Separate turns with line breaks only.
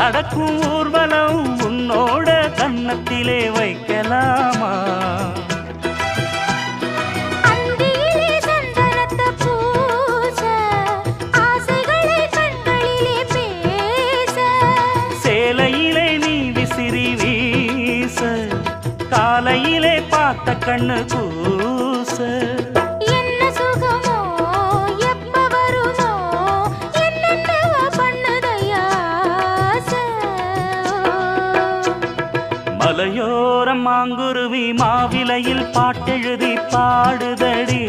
நடக்கும் ஊர்வலம் உன்னோட கன்னத்திலே வைக்கலாமா?
அந்தியிலே சந்தனத்தை பூச, ஆசைகளை கண்களிலே பேச,
சேலையிலே நீ விசிறி வீச, காலையிலே பார்த்த கண்ணு கூச.
என்ன சுகமோ எப்ப வருமோ என்னென்னவோ பண்ணுதையா ஆசை.
மலையோரம் மாங்குருவி மாவிலையில் பாட்டெழுதி பாடுதடி.